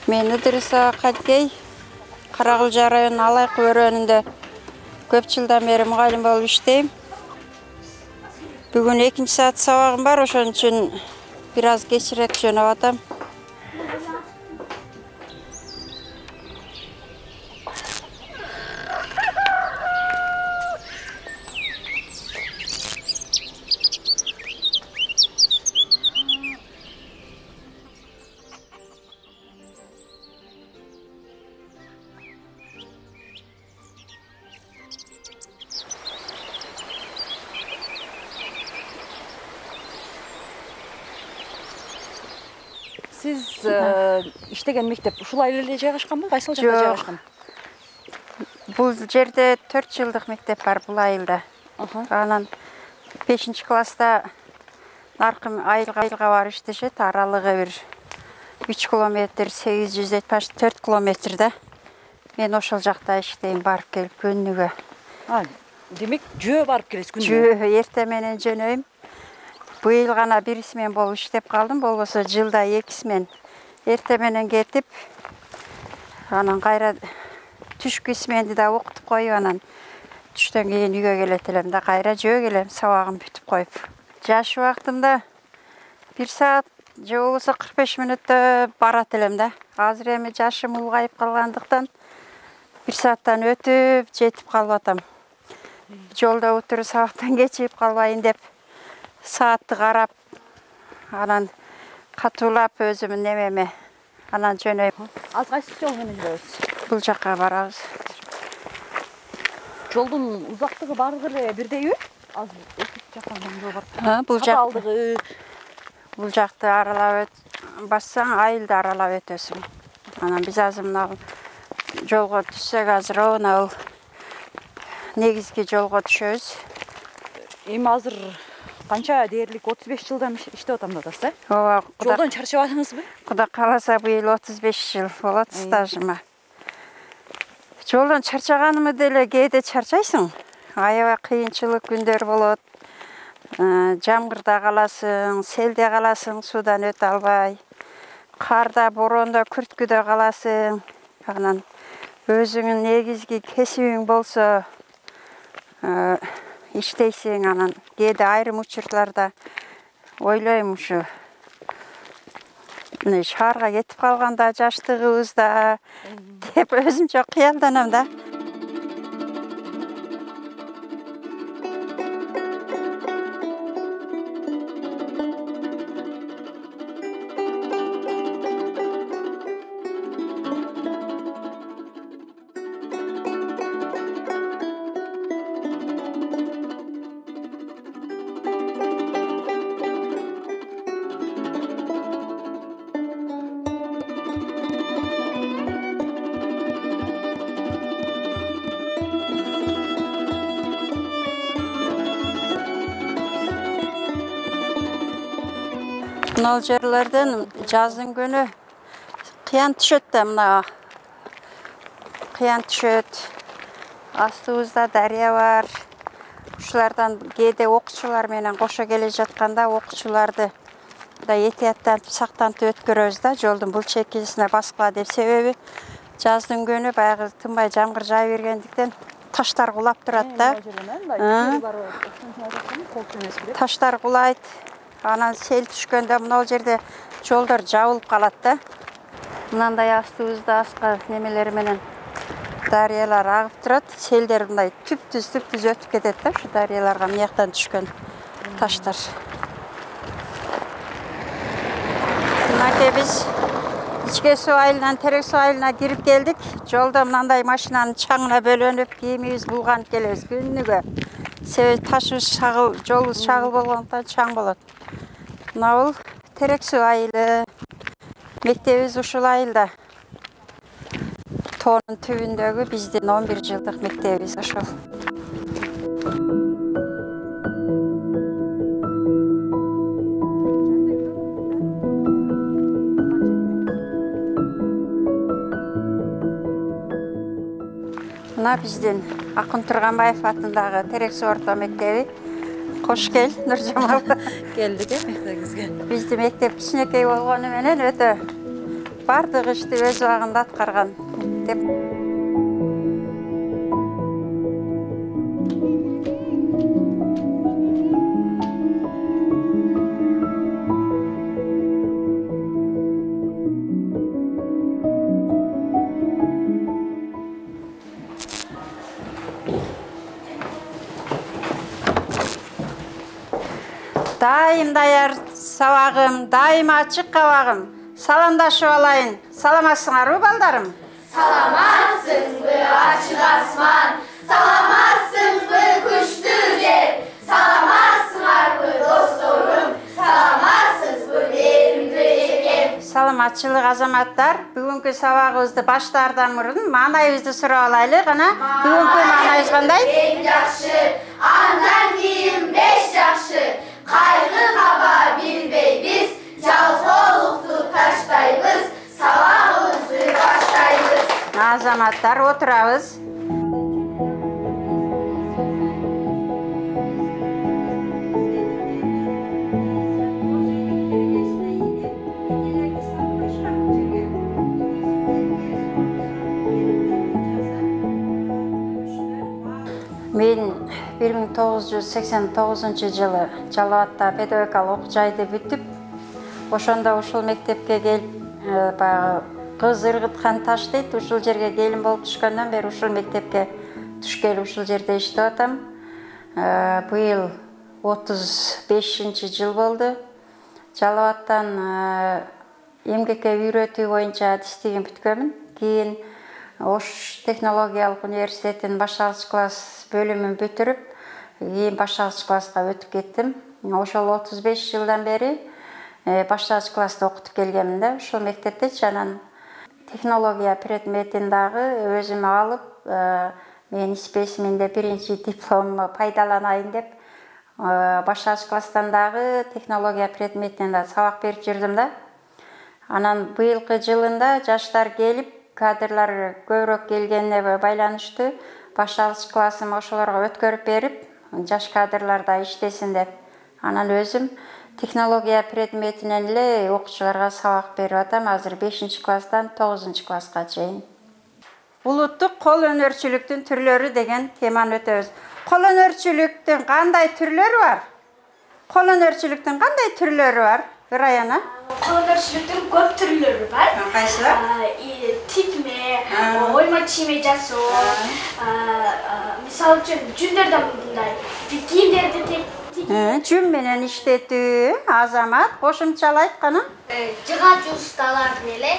Мен Идриса Кадгей, Карагылжа району Алайкы өрөөнүндө көп жылдан бери мугалим болуп иштейм. Бүгүн 2-саат сабагым бар, ошон үчүн бир аз кечирээк жөнөп атам. Siz иштеген мектеп ушул эле жайгашканбы? Кайсыл жакта жайгашкан? Бул жерде 4 жылдык мектеп бар бул айылда. Анан 5-класста наркы айылга барып иштешет, аралыгы бир 3 километр, 874 километр да. Мен ошол жакта иштейм, барып келип күнүгө. Демек, жөө барып келесиз күнүгө? Жөө, эртең менен жөнөйм. Быйыл гана бир смен болуп иштеп калдым, болбосо жылда 2 смен. Эртең менен кетип, анан кайра түшкү сменди да окутуп коюп, анан түштөн кийин үйгө келет элем да, кайра жөө келем, сабагым бүтүп коюп. Жаш убактымда 1 саат же болбосо 45 мүнөттө барат элем да. Азыр эми жашым улгайып калгандыктан 1 сааттан өтүп жетип калып атам. Жолдо отуруп сабактан кечип калбайын деп саатты карап, анан катуулап өзүмдүн немеме, анан жөнөйм. Аз кайсы жол менен жүрөбүз? Бул жакка барабыз. Жолдун узактыгы баардыгы эле бирдейби? Az өтүп жаткан жол бар. Бул жакты аралап бассаң, айылды аралап өтөсүң. Анан биз азыр мына жолго түшсөк, азыр бул негизги жолго түшөбүз. Эми азыр канча дээрлик 35 жылдан иштеп атам дадасыз, Ооба. Жолдон чарчабадыңызбы? Кудай кааласа быйыл 35 жыл болот стажыма. Жолдон чарчаганымы деле кээде чарчайсың. Аябай кыйынчылык күндөр болот. Жамгырда каласың, селде каласың, суудан өтө албай. Карда, боронда, күрткүдө каласың. Анан өзүңүн негизги кесибиң болсо иштейсиң, анан кээде айрым учурларда ойлойм ушу шаарга кетип калганда жаштыгыбызда деп өзүмчө кыялданам да. Мына жерлерден жаздын күнү кыян түшөт да, мына кыян түшөт. Астыбызда дарыя бар. Ушулардан кээде окуучулар менен кошо келе жатканда окуучуларды да этияттантып, сактантып өткөрөбүз да, жолдун бул чекисине баскыла деп. Себеби жаздын күнү баягы тынбай жамгыр жаа бергендиктен таштар кулап турат да. Таштар кулайт. Анан сел түшкөндө мына жерде жолдор жабылып калат да. Мындай астыбызда аска немелери менен дарыялар агып турат. Селдер мындай түптүз өтүп кетет да, ушу дарыяларга мыяктан түшкөн таштар. Мынакей биз ичке суу айылынан терек суу айылына кирип келдик. Жолдо мындай машинанын чаңына бөлөнүп, кийимибиз булганып келебиз күнүгө. Себеби ташыбыз жолубуз шагыл болгондуктан чаң болот. Мына бул Терексүү айылы. Мектебибиз ушул айылда. Тоонун түбүндөгү биздин 11 жылдык мектебибиз ошол. Мына биздин Акын Турганбаев атындагы Терексүү орто мектеби. Кош кел, Нуржамал. Келдик мектебибизге. Биздин мектеп кичинекей болгону менен өтө бардык ишти өз убагында аткарган мектеп. Дайым даяр сабагым, дайым ачык кабагым. Саламдашып алайын. Саламатсыңарбы балдарым? Саламатсыңбы ачык асман, саламатсыңбы күчтүү жер, саламатсыңарбы досторум, саламатсызбы мээримдүү эжекем. Саламатчылык азаматтар, бүгүнкү сабагыбызды баштаардан мурун маанайыбызды сурап алайлы. Кана бүгүнкү маанайыбыз кандай? Эң жакшы, андан кийин 5 жакшы. Кайгы каба билбейбиз, жалкоолукту таштайбыз, сабагыбызды баштайбыз. Азаматтар отурабыз. Мен 1989 жылы Жалал Абадта педагогикалык окуу жайды бүтүп, ошондо ушул мектепке келип, кыз ыргыткан таш дейт, ушул жерге келин болуп түшкөндөн бери ушул мектепке түшкөлү ушул жерде иштеп атам. Быйыл 35 жыл болду. Жалал Абадтан эмгекке үйрөтүү боюнча адистигин бүткөнмүн. Кийин Ош технологиялык университетинин башталгыч класс бөлүмүн бүтүрүп, кийин башталгыч класска өтүп кеттим. Ошол 35 жылдан бери башталгыч класста окутуп келгенмин да. Ушул мектепте анан технология предметин дагы өзүм алып, мен испесиминде биринчи дипломумду пайдаланайын деп, башталгыч класстан дагы технология предметинен да сабак берип жүрдүм да. Анан быйылкы жылында жаштар келип, кадрлар көбүрөөк келгенине байланыштуу башталгыч классым ошолорго өткөрүп берип, жаш кадрлар да иштесин деп, анан өзүм технология предметинен эле окуучуларга сабак берип атам. Азыр 5-класстан 9-класска чейин. Улуттук кол өнөрчүлүктүн түрлөрү деген теманы өтөбүз. Кол өнөрчүлүктүн кандай түрлөрү бар? Кол өнөрчүлүктүн кандай түрлөрү бар? Ыраяна? Кол өнөрчүлүктүн көп түрлөрү бар. Кайсы? Тикме, ойма чийме жасоо, мисалы үчүн жүндөрдөн мындай кийимдерди жүн менен иштетүү. Азамат кошумчалайт кана. жыгач усталарды эле.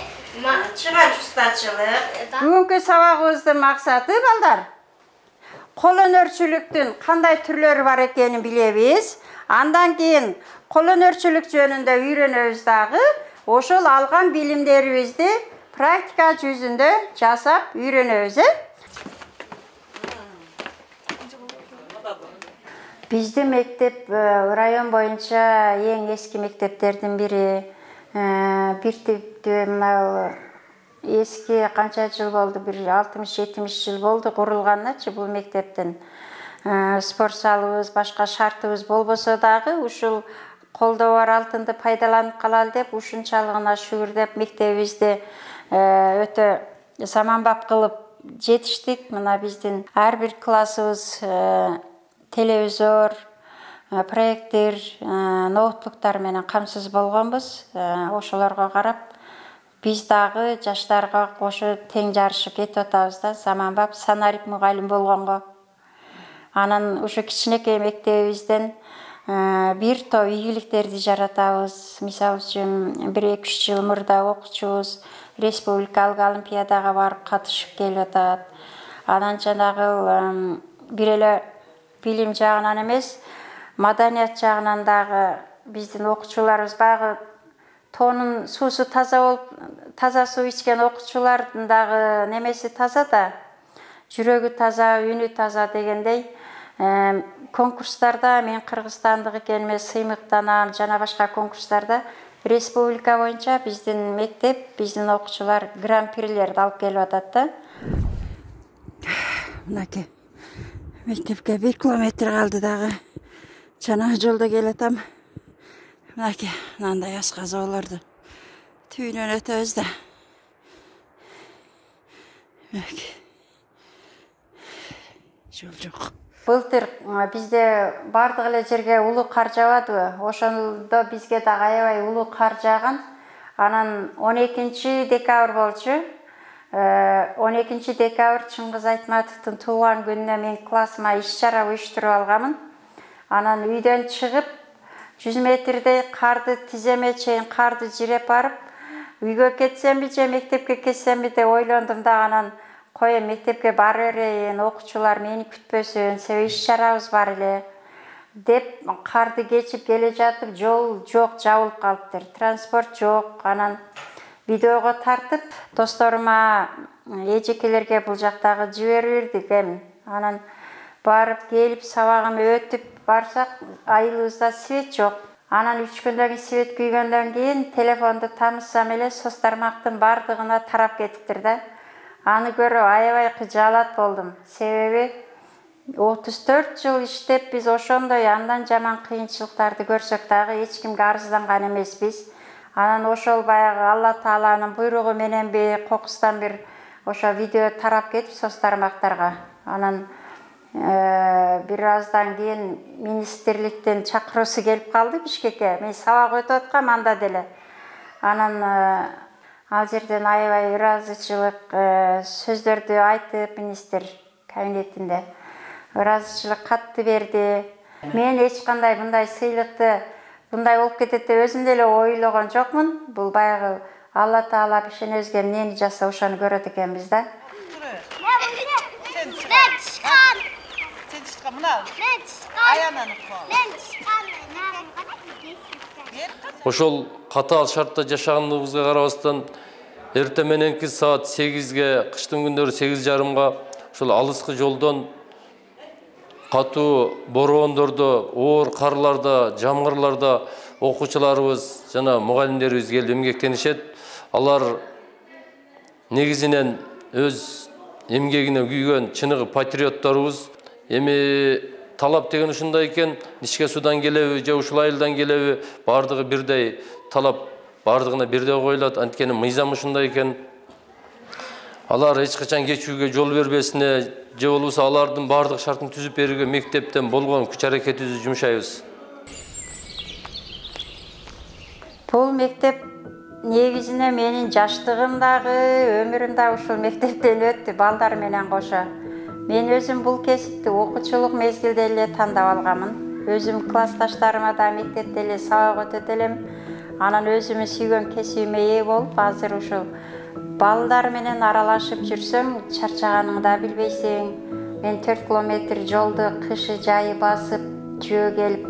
Жыгач устачылык. Бүгүнкү сабагыбыздын максаты балдар, кол өнөрчүлүктүн кандай түрлөрү бар экенин билебиз. Андан кийин кол өнөрчүлүк жөнүндө үйрөнөбүз дагы. Ошол алган билимдерибизди практика жүзүндө жасап үйрөнөбүз. Биздин мектеп район боюнча эң эски мектептердин бири. Бир типтүү мына эски канча жыл болду? 60-70 жыл болду курулганычы бул мектептин. Спорт залыбыз, башка шартыбыз болбосо дагы ушул колдо бар алтынды пайдаланып калалы деп, ушунчалыгына шүгүр деп мектебибизди өтө заманбап кылып жетиштик. Мына биздин ар бир классыбыз телевизор, проектор, ноутбуктар менен камсыз болгонбуз. Ошолорго карап биз дагы жаштарга кошо тең жарышып кетип атабыз да, заманбап санарип мугалим болгонго. Анан ушу кичинекей мектебибизден бир топ ийгиликтерди жаратабыз. Мисалы үчүн 1-2 жыл мурда окуучубуз республикалык олимпиадага барып катышып келип атат. Анан жанагы бир эле билим жагынан эмес, маданият жагынан дагы биздин окуучуларыбыз баягы тоонун суусу таза болуп, таза суу ичкен окуучулардын дагы немеси таза да, жүрөгү таза, үнү таза дегендей, конкурстарда мен Кыргызстандык экениме сыймыктанам, жана башка конкурстарда республика боюнча биздин мектеп, биздин окуучулар гран-прилерди алып келип атат да. Мынакей мектепке 1 километр калды дагы. Жана жолдо келатам. Мынакей мындай асказоолорду түйүнөн өтөбүз да. Мынакей жол жок. Былтыр бизде бардык эле жерге улуу кар жаабадыбы? Ошондо бизге дагы аябай улуу кар жааган. Анан 12 декабрь болчу. 12 декабрь Чыңгыз Айтматовдун туулган күнүнө мен классыма иш-чара уюштуруп алганмын. Анан үйдөн чыгып 100 метрдей карды тиземе чейин карды жиреп барып, үйгө кетсемби же мектепке кетсемби деп ойлондум да, анан коем мектепке бара берейин, окуучулар мени күтпөсүн, себеби иш-чарабыз бар эле деп карды кечип келе жатып, жол жок, жабылып калыптыр, транспорт жок. Анан видеого тартып, досторума, эжекелерге бул жактагы жиберип бердик эми. Анан барып келип сабагым өтүп барсак, айылыбызда свет жок. Анан 3 күндөн кийин свет күйгөндөн кийин телефонду тамызсам эле соц тармактын бардыгына тарап кетиптир да. Аны көрүп аябай кыжаалат болдум. Себеби 34 жыл иштеп биз ошондой андан жаман кыйынчылыктарды көрсөк дагы эч кимге арызданган эмеспиз. Анан ошол баягы Алла Тааланын буйругу мененби, кокустан бир ошо видео тарап кетип соц тармактарга. Анан бир аздан кийин министрликтен чакыруусу келип калды Бишкекке. Мен сабак өтүп аткам анда деле. Анан ал жерден аябай ыраазычылык сөздөрдү айтып, министр кабинетинде ыраазычылык катты берди. Мен эч кандай мындай сыйлыкты мындай болуп кетет деп өзүм деле ойлогон жокмун. Бул баягы Алла Таала бишен өзгө эмнени жазса ошону көрөт экенбиз да. Ошол катаал шартта жашаганыбызга карабастан эртең мененки саат 8-ге, кыштын күндөрү 8:30-га ошол алыскы жолдон катуу бороондордо, оор карларда, жамгырларда окуучуларыбыз жана мугалимдерибиз келип эмгектенишет. Алар негизинен өз эмгегине күйгөн чыныгы патриотторубуз. Эми талап деген ушундай экен, ишке судан келеби же ушул айылдан келеби, бардыгы бирдей талап, бардыгына бирдей коюлат. Анткени мыйзам ушундай экен. Алар эч качан кечүүгө жол бербесине, же болбосо алардын бардык шартын түзүп берүүгө мектептен болгон күч аракетибизди жумшайбыз. Бул мектеп негизине менин жаштыгымдагы, өмүрүмдө ушул мектептен өттү, балдар менен кошо. Мен өзүм бул кесипти окуучулук мезгилде эле тандап алганмын. Өзүм классташтарыма да мектепте эле сабак өтөт элем. Анан өзүмүн сүйгөн кесибиме ээ болуп, азыр ушул балдар менен аралашып жүрсөм, чарчаганыңды да билбейсиң. Мен 4 километр жолду кышы жайы басып, жөө келип,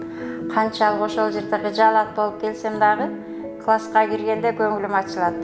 канчалык ошол жерде кыжаалат болуп келсем дагы, класска киргенде көңүлүм ачылат.